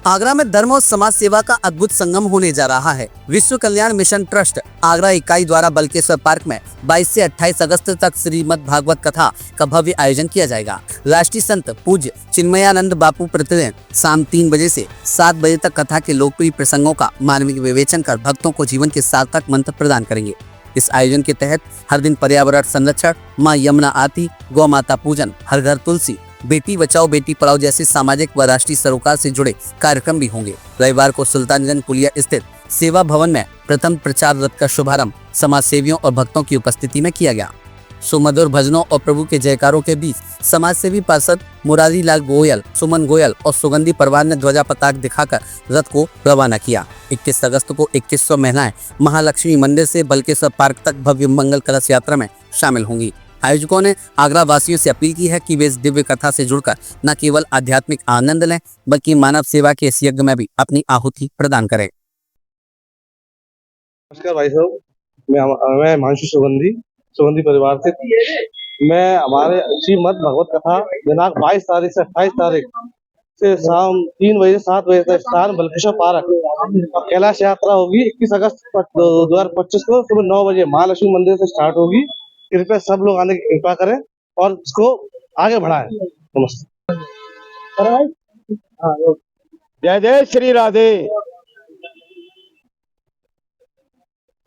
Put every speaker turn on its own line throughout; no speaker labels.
आगरा में धर्म और समाज सेवा का अद्भुत संगम होने जा रहा है। विश्व कल्याण मिशन ट्रस्ट आगरा इकाई द्वारा बल्केश्वर पार्क में 22 से 28 अगस्त तक श्रीमद् भागवत कथा का भव्य आयोजन किया जाएगा। राष्ट्रीय संत पूज्य चिन्मयानंद बापू प्रतिदिन शाम 3 बजे से 7 बजे तक कथा के लोकप्रिय प्रसंगों का मानविक विवेचन कर भक्तों को जीवन के सार्थक मंत्र प्रदान करेंगे। इस आयोजन के तहत हर दिन पर्यावरण संरक्षण, मां यमुना आरती, गौ माता पूजन, हर घर तुलसी, बेटी बचाओ बेटी पढ़ाओ जैसे सामाजिक व राष्ट्रीय सरोकार से जुड़े कार्यक्रम भी होंगे। रविवार को सुल्तानगंज पुलिया स्थित सेवा भवन में प्रथम प्रचार रथ का शुभारंभ समाज सेवियों और भक्तों की उपस्थिति में किया गया। सुमधुर भजनों और प्रभु के जयकारों के बीच समाज सेवी पार्षद मुरारी लाल गोयल, सुमन गोयल और सुगंधी परिवार ने ध्वजा पताक दिखाकर रथ को रवाना किया। 21 अगस्त को 2100 महिलाएं महालक्ष्मी मंदिर से बल्केश्वर पार्क तक भव्य मंगल कलश यात्रा में शामिल होंगी। आयोजकों ने आगरा वासियों से अपील की है कि वे इस दिव्य कथा से जुड़कर न केवल आध्यात्मिक आनंद लें बल्कि मानव सेवा के इस यज्ञ में भी अपनी आहुति प्रदान करें।
नमस्कार भाई साहब, मैं हिमांशु सुगंधी परिवार से। मैं हमारे श्रीमद् भगवत कथा दिनांक 22 तारीख से 28 तारीख से शाम 3 बजे से 7 बजे तक स्थान बल्केश्वर पार्क और कैलाश यात्रा होगी। 21 अगस्त 2025 को सुबह 9 बजे महालक्ष्मी मंदिर से स्टार्ट होगी। कृपया सब लोग आने की कृपा करें और इसको आगे बढ़ाएं। नमस्ते।
जय जय श्री राधे।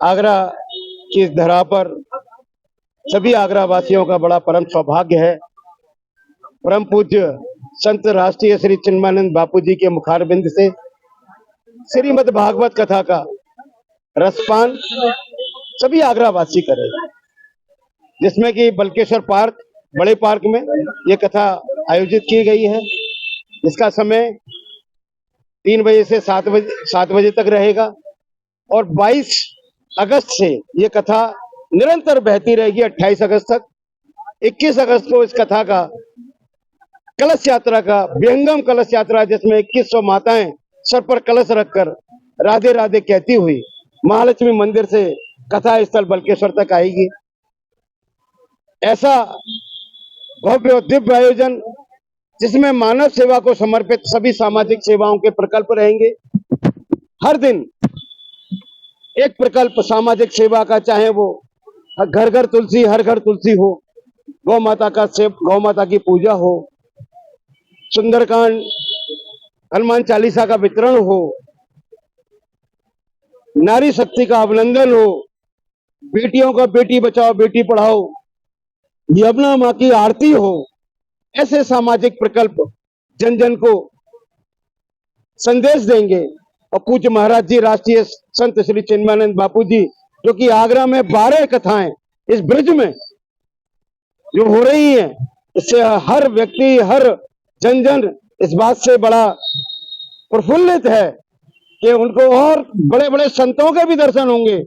आगरा की इस धरा पर सभी आगरा वासियों का बड़ा परम सौभाग्य है। परम पूज्य संत राष्ट्रीय श्री चिन्मयानंद बापू जी के मुखारबिंद से श्रीमद् भागवत कथा का रसपान सभी आगरा वासी करें, जिसमें कि बल्केश्वर पार्क बड़े पार्क में ये कथा आयोजित की गई है। इसका समय 3 बजे से 7 बजे तक रहेगा और 22 अगस्त से ये कथा निरंतर बहती रहेगी 28 अगस्त तक। 21 अगस्त को इस कथा का कलश यात्रा का विहंगम कलश यात्रा, जिसमें 2100 माताएं सर पर कलश रखकर राधे राधे कहती हुई महालक्ष्मी मंदिर से कथा स्थल बल्केश्वर तक आएगी। ऐसा भव्य और दिव्य आयोजन जिसमें मानव सेवा को समर्पित सभी सामाजिक सेवाओं के प्रकल्प रहेंगे। हर दिन एक प्रकल्प सामाजिक सेवा का, चाहे वो घर घर तुलसी, हर घर तुलसी हो, गौ माता की पूजा हो, सुंदरकांड, हनुमान चालीसा का वितरण हो, नारी शक्ति का अभिनंदन हो, बेटियों का बेटी बचाओ बेटी पढ़ाओ, यमुना माँ की आरती हो। ऐसे सामाजिक प्रकल्प जन जन को संदेश देंगे। और पूज्य महाराज जी राष्ट्रीय संत श्री चिन्मयानंद बापू जी, जो कि आगरा में 12 कथाएं इस ब्रिज में जो हो रही हैं, इससे हर व्यक्ति, हर जन इस बात से बड़ा प्रफुल्लित है कि उनको और बड़े बड़े संतों के भी दर्शन होंगे,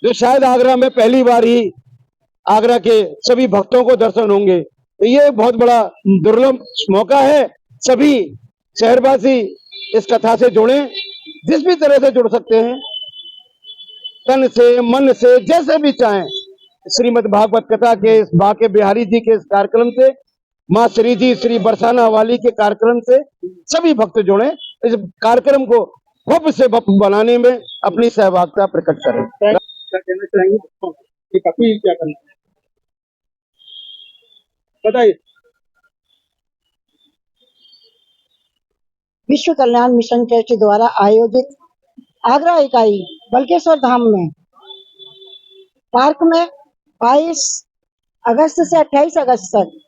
जो शायद आगरा में पहली बार ही आगरा के सभी भक्तों को दर्शन होंगे। तो ये बहुत बड़ा दुर्लभ मौका है। सभी शहरवासी इस कथा से जुड़े, जिस भी तरह से जुड़ सकते हैं, तन से, मन से, जैसे भी चाहें। श्रीमद् भागवत कथा के इस बाके बिहारी जी के इस कार्यक्रम से, माँ श्री जी श्री बरसाना वाली के कार्यक्रम से सभी भक्त जुड़े, इस कार्यक्रम को भव्य से भव्य बनाने में अपनी सहभागिता प्रकट करें।
क्या कहना चाहेंगे? काफी क्या करना है बताइए।
विश्व कल्याण मिशन ट्रस्ट द्वारा आयोजित आगरा इकाई बल्केश्वर धाम में पार्क में 22 अगस्त से 28 अगस्त तक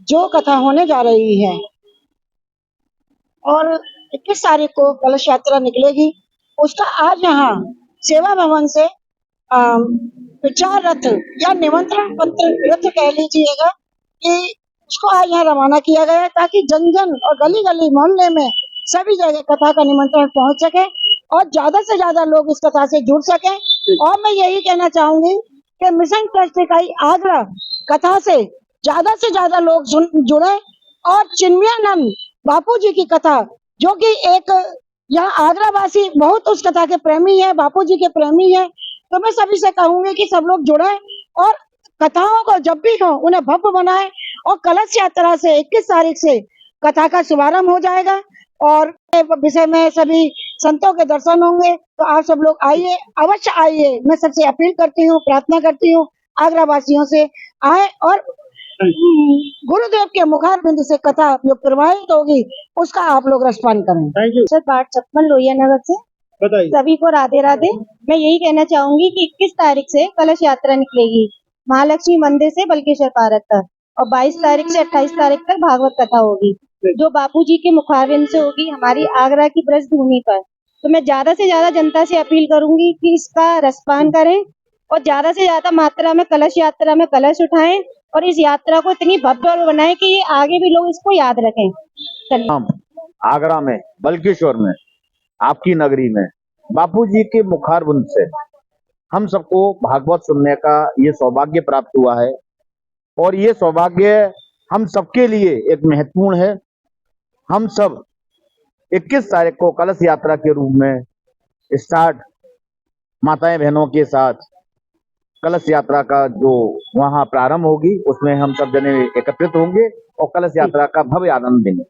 जो कथा होने जा रही है और 21 तारीख को कलश यात्रा निकलेगी, उसका आज यहाँ सेवा भवन से प्रचार रथ या निमंत्रण पत्र रथ कह लीजिएगा कि उसको आज यहाँ रवाना किया गया है, ताकि जन जन और गली गली मोहल्ले में सभी जगह कथा का निमंत्रण पहुंच सके और ज्यादा से ज्यादा लोग इस कथा से जुड़ सके। और मैं यही कहना चाहूंगी कि मिशन ट्रस्ट इकाई आगरा कथा से ज्यादा लोग जुड़े और चिन्मयानंद बापू जी की कथा, जो कि एक यहाँ आगरा वासी बहुत उस कथा के प्रेमी है, बापू जी के प्रेमी है, तो मैं सभी से कहूंगी कि सब लोग जुड़े और कथाओं को जब भी हो उन्हें भव्य बनाए। और कलश यात्रा से 21 तारीख से कथा का शुभारंभ हो जाएगा और विषय में सभी संतों के दर्शन होंगे, तो आप सब लोग आइए, अवश्य आइए। मैं सबसे अपील करती हूँ, प्रार्थना करती हूँ, आगरा वासियों से आए और गुरुदेव के मुखार बिंदु से कथा जो प्रवाहित होगी उसका आप लोग रसपान करें।
Thank you.
सर पाठ 56 लोहिया नगर से
बताइए।
सभी को राधे राधे। मैं यही कहना चाहूंगी कि 21 तारीख से कलश यात्रा निकलेगी महालक्ष्मी मंदिर से बल्केश्वर पार्क तक, और 22 तारीख से 28 तारीख तक भागवत कथा होगी जो बापूजी के मुखारबिंद से होगी हमारी आगरा की ब्रज भूमि पर। तो मैं ज्यादा से ज्यादा जनता से अपील करूंगी कि इसका रसपान करें और ज्यादा से ज्यादा मात्रा में कलश यात्रा में कलश उठाएं और इस यात्रा को इतनी भव्य बनाएं कि ये आगे भी लोग इसको याद रखें। धन्यवाद।
आगरा में बल्केश्वर में आपकी नगरी में बापूजी के मुखारबिंद से हम सबको भागवत सुनने का ये सौभाग्य प्राप्त हुआ है, और ये सौभाग्य हम सबके लिए एक महत्वपूर्ण है। हम सब 21 तारीख को कलश यात्रा के रूप में स्टार्ट माताएं बहनों के साथ कलश यात्रा का जो वहां प्रारंभ होगी उसमें हम सब जने एकत्रित होंगे और कलश यात्रा का भव्य आनंद लेंगे।